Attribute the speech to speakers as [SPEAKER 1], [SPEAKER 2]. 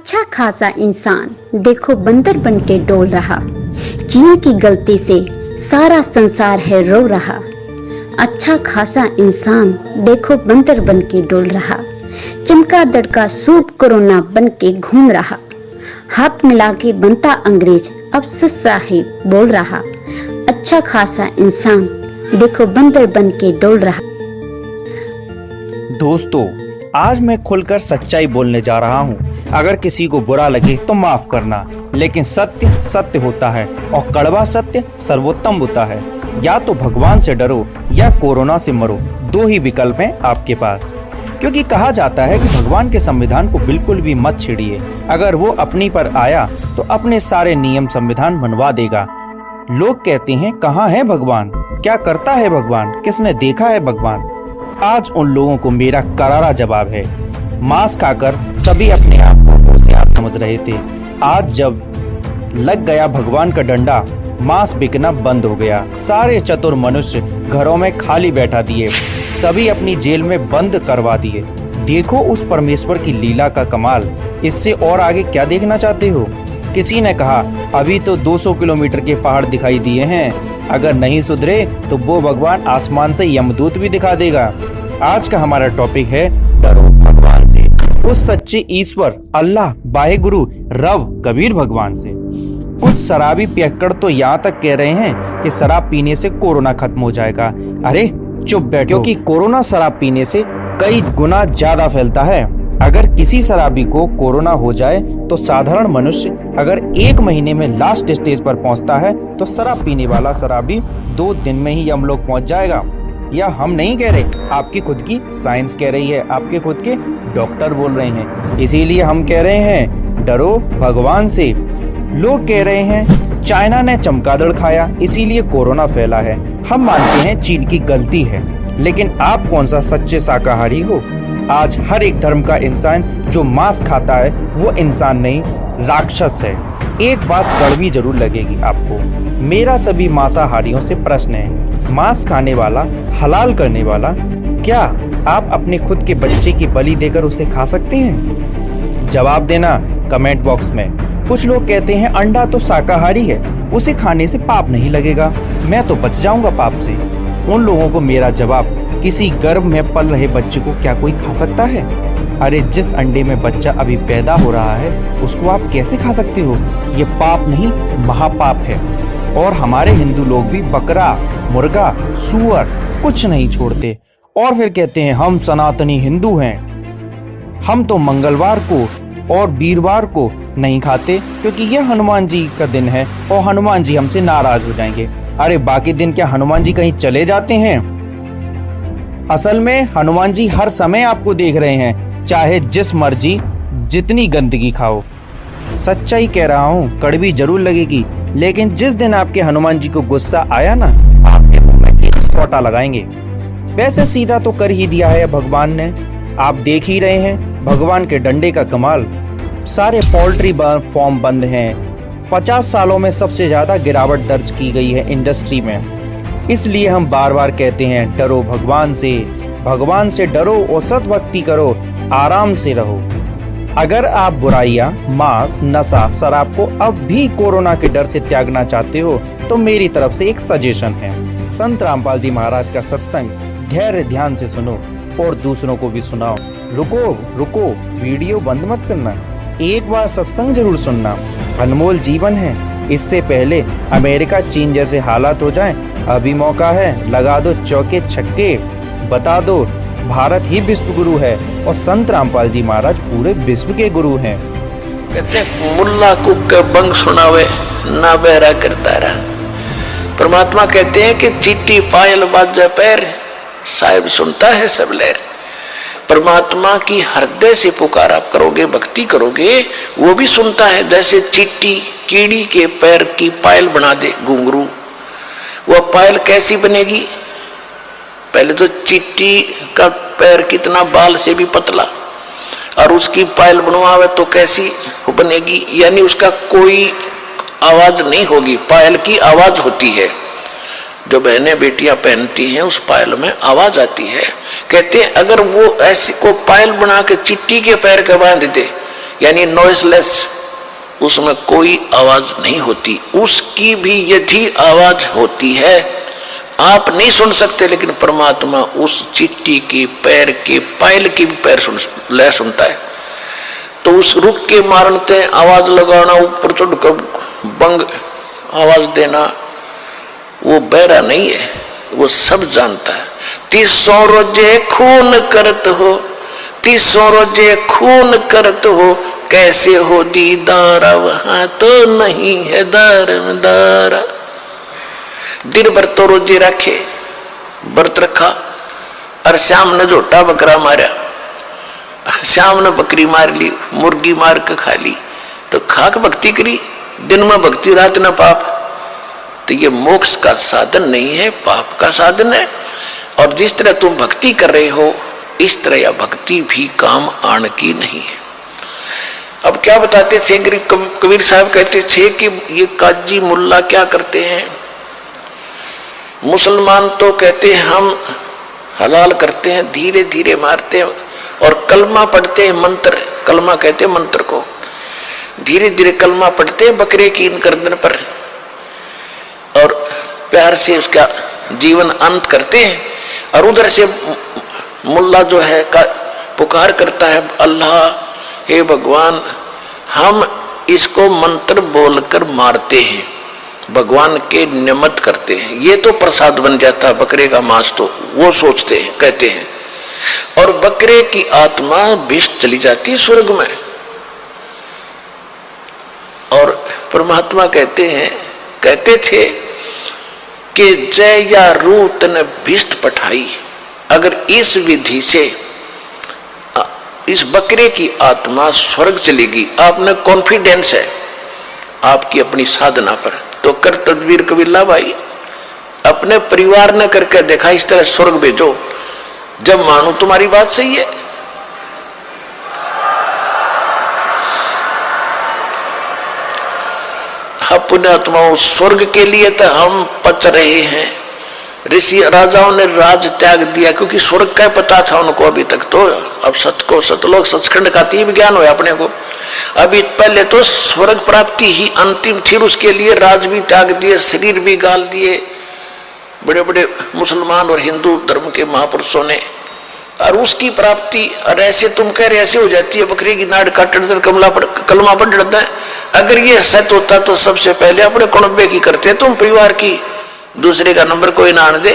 [SPEAKER 1] अच्छा खासा इंसान देखो बंदर बन के डोल रहा। चीन की गलती से सारा संसार है रो रहा। अच्छा खासा इंसान देखो बंदर बन के डोल रहा। चमका दड़का सूप कोरोना बन के घूम रहा। हाथ मिला के बनता अंग्रेज अब सच साहिब बोल रहा। अच्छा खासा इंसान देखो बंदर बन के डोल रहा।
[SPEAKER 2] दोस्तों, आज मैं खुलकर सच्चाई बोलने जा रहा हूँ। अगर किसी को बुरा लगे तो माफ करना, लेकिन सत्य सत्य होता है और कड़वा सत्य सर्वोत्तम होता है। या तो भगवान से डरो या कोरोना से मरो, दो ही विकल्प हैं आपके पास। क्योंकि कहा जाता है कि भगवान के संविधान को बिल्कुल भी मत छेड़िए। अगर वो अपनी पर आया तो अपने सारे नियम संविधान बनवा देगा। लोग कहते हैं कहाँ है भगवान, क्या करता है भगवान, किसने देखा है भगवान। आज उन लोगों को मेरा करारा जवाब है। मांस खाकर सभी अपने आप को होशियार समझ रहे थे। आज जब लग गया भगवान का डंडा, मांस बिकना बंद हो गया। सारे चतुर मनुष्य घरों में खाली बैठा दिए, सभी अपनी जेल में बंद करवा दिए। देखो उस परमेश्वर की लीला का कमाल। इससे और आगे क्या देखना चाहते हो? किसी ने कहा अभी तो 200 किलोमीटर के पहाड़ दिखाई दिए हैं, अगर नहीं सुधरे तो वो भगवान आसमान से यमदूत भी दिखा देगा। आज का हमारा टॉपिक है डरो भगवान से, उस सच्चे ईश्वर अल्लाह वाहेगुरु रब कबीर भगवान से। कुछ शराबी पियक्कड़ तो यहाँ तक कह रहे हैं कि शराब पीने से कोरोना खत्म हो जाएगा। अरे चुप बैठो, क्योंकि कोरोना शराब पीने से कई गुना ज्यादा फैलता है। अगर किसी शराबी को कोरोना हो जाए तो साधारण मनुष्य अगर 1 महीने में लास्ट स्टेज पर पहुंचता है तो शराब पीने वाला शराबी 2 दिन में ही यमलोक पहुंच जाएगा। या हम नहीं कह रहे, आपकी खुद की साइंस कह रही है, आपके खुद के डॉक्टर बोल रहे हैं। इसीलिए हम कह रहे हैं डरो भगवान से। लोग कह रहे हैं चाइना ने चमगादड़ खाया इसीलिए कोरोना फैला है। हम मानते हैं चीन की गलती है, लेकिन आप कौन सा सच्चे शाकाहारी हो? आज हर एक धर्म का इंसान जो मांस खाता है वो इंसान नहीं, राक्षस है। एक बात कड़वी जरूर लगेगी आपको। मेरा सभी मांसाहारियों से प्रश्न है, मांस खाने वाला, हलाल करने वाला, क्या आप अपने खुद के बच्चे की बलि देकर उसे खा सकते हैं? जवाब देना कमेंट बॉक्स में। कुछ लोग कहते हैं अंडा तो शाकाहारी है, उसे खाने से पाप नहीं लगेगा, मैं तो बच जाऊंगा पाप से। उन लोगों को मेरा जवाब, किसी गर्भ में पल रहे बच्चे को क्या कोई खा सकता है? अरे जिस अंडे में बच्चा अभी पैदा हो रहा है उसको आप कैसे खा सकते हो? ये पाप नहीं महापाप है। और हमारे हिंदू लोग भी बकरा, मुर्गा, सूअर कुछ नहीं छोड़ते और फिर कहते हैं हम सनातनी हिंदू हैं। हम तो मंगलवार को और वीरवार को नहीं खाते क्योंकि यह हनुमान जी का दिन है और हनुमान जी हमसे नाराज हो जाएंगे। अरे बाकी दिन क्या हनुमान जी कहीं चले जाते हैं? असल में हनुमान जी हर समय आपको देख रहे हैं, चाहे जिस मर्जी जितनी गंदगी खाओ। सच्चाई कह रहा हूँ, कड़वी जरूर लगेगी, लेकिन जिस दिन आपके हनुमान जी को गुस्सा आया ना, आपके मुंह में एक सोटा लगाएंगे। वैसे सीधा तो कर ही दिया है भगवान ने, आप देख ही रहे हैं भगवान के डंडे का कमाल। सारे पोल्ट्री फार्म बंद हैं। 50 सालों में सबसे ज्यादा गिरावट दर्ज की गई है इंडस्ट्री में। इसलिए हम बार बार कहते हैं डरो भगवान से डरो और सद्भक्ति करो, आराम से रहो। अगर आप बुराइयां, मांस, नशा, शराब को अब भी कोरोना के डर से त्यागना चाहते हो तो मेरी तरफ से एक सजेशन है। संत रामपाल जी महाराज का सत्संग धैर्य ध्यान से सुनो और दूसरों को भी सुनाओ। रुको, वीडियो बंद मत करना, एक बार सत्संग जरूर सुनना, अनमोल जीवन है। इससे पहले अमेरिका चीन जैसे हालात हो जाएं, अभी मौका है, लगा दो चौके छक्के, बता दो भारत ही विश्व गुरु है और संत रामपाल जी महाराज पूरे विश्व के गुरु हैं।
[SPEAKER 3] कहते मुल्ला कुक बंग सुनावे ना बहरा करता रहा। परमात्मा कहते हैं कि चीटी पायल बाजे पैर, साहिब सुनता है सब लहर। परमात्मा की हृदय से पुकार आप करोगे, भक्ति करोगे, वो भी सुनता है। जैसे चीटी कीड़ी के पैर की पायल बना दे घुंघरू, वह पायल कैसी बनेगी? पहले तो चीटी का पैर कितना बाल से भी पतला, और उसकी पायल बनवावे तो कैसी बनेगी? यानी उसका कोई आवाज नहीं होगी, पायल की आवाज होती है। जो बहनें बेटियां पहनती हैं उस पायल में आवाज आती है। कहते हैं अगर वो ऐसी को पायल बना के चिट्टी के पैर के बांध दे, यानी नॉइसलेस, उसमें कोई आवाज नहीं होती। उसकी भी यदि आवाज होती है आप नहीं सुन सकते, लेकिन परमात्मा उस चींटी की पैर की पायल की भी पैर लय सुनता है। तो उस रुक के मारते आवाज लगाना, ऊपर चढ़कर बंग आवाज देना, वो बहरा नहीं है, वो सब जानता है। 300 रोजे खून करत हो, 300 रोजे खून करत हो, कैसे हो दीदारा, वहां तो नहीं है दारा। दिन भर तो रोजे रखे, व्रत रखा, और शाम ने झोटा बकरा मारा, शाम ने बकरी मार ली, मुर्गी मार के खा ली, तो खाक भक्ति करी, दिन में भक्ति रात न पाप। तो ये मोक्ष का साधन नहीं है, पाप का साधन है। और जिस तरह तुम भक्ति कर रहे हो, इस तरह यह भक्ति भी काम आने की नहीं है। अब क्या बताते थे कबीर साहब, कहते थे कि ये काजी मुल्ला क्या करते हैं, मुसलमान तो कहते हैं हम हलाल करते हैं, धीरे धीरे मारते हैं, और कलमा पढ़ते हैं, मंत्र, कलमा कहते हैं मंत्र को, धीरे धीरे कलमा पढ़ते हैं बकरे की इन गर्दन पर, और प्यार से उसका जीवन अंत करते हैं। और उधर से मुल्ला जो है का पुकार करता है, अल्लाह, हे भगवान, हम इसको मंत्र बोलकर मारते हैं, भगवान के निमित्त करते हैं, ये तो प्रसाद बन जाता है बकरे का मांस, तो वो सोचते हैं, कहते हैं। और बकरे की आत्मा विष चली जाती है स्वर्ग में। और परमात्मा कहते हैं, कहते थे कि जय या रूत ने भिष्ट पठाई, अगर इस विधि से इस बकरे की आत्मा स्वर्ग चलेगी, आपने कॉन्फिडेंस है आपकी अपनी साधना पर, तो कर तदबीर कबीला भाई, अपने परिवार ने करके देखा, इस तरह स्वर्ग भेजो, जब मानो तुम्हारी बात सही है। अपने आत्माओं स्वर्ग के लिए तो हम पच रहे हैं। ऋषि राजाओं ने राज त्याग दिया क्योंकि स्वर्ग का पता था उनको अभी तक, तो अब सतलोक सचखंड का तीव्र ज्ञान हुआ अपने को। अभी पहले तो स्वर्ग प्राप्ति ही अंतिम थी, उसके लिए राज भी त्याग दिए, शरीर भी गाल दिए बड़े बड़े मुसलमान और हिंदू धर्म के महापुरुषों ने, और उसकी प्राप्ति। और ऐसे तुम कह रहे ऐसे हो जाती है, बकरी की नाड़ काटने से कलमा पढ़ जाता है। अगर ये सत्य होता तो सबसे पहले अपने कुणबे की करते, तुम परिवार की, दूसरे का नंबर कोई ना आने दे।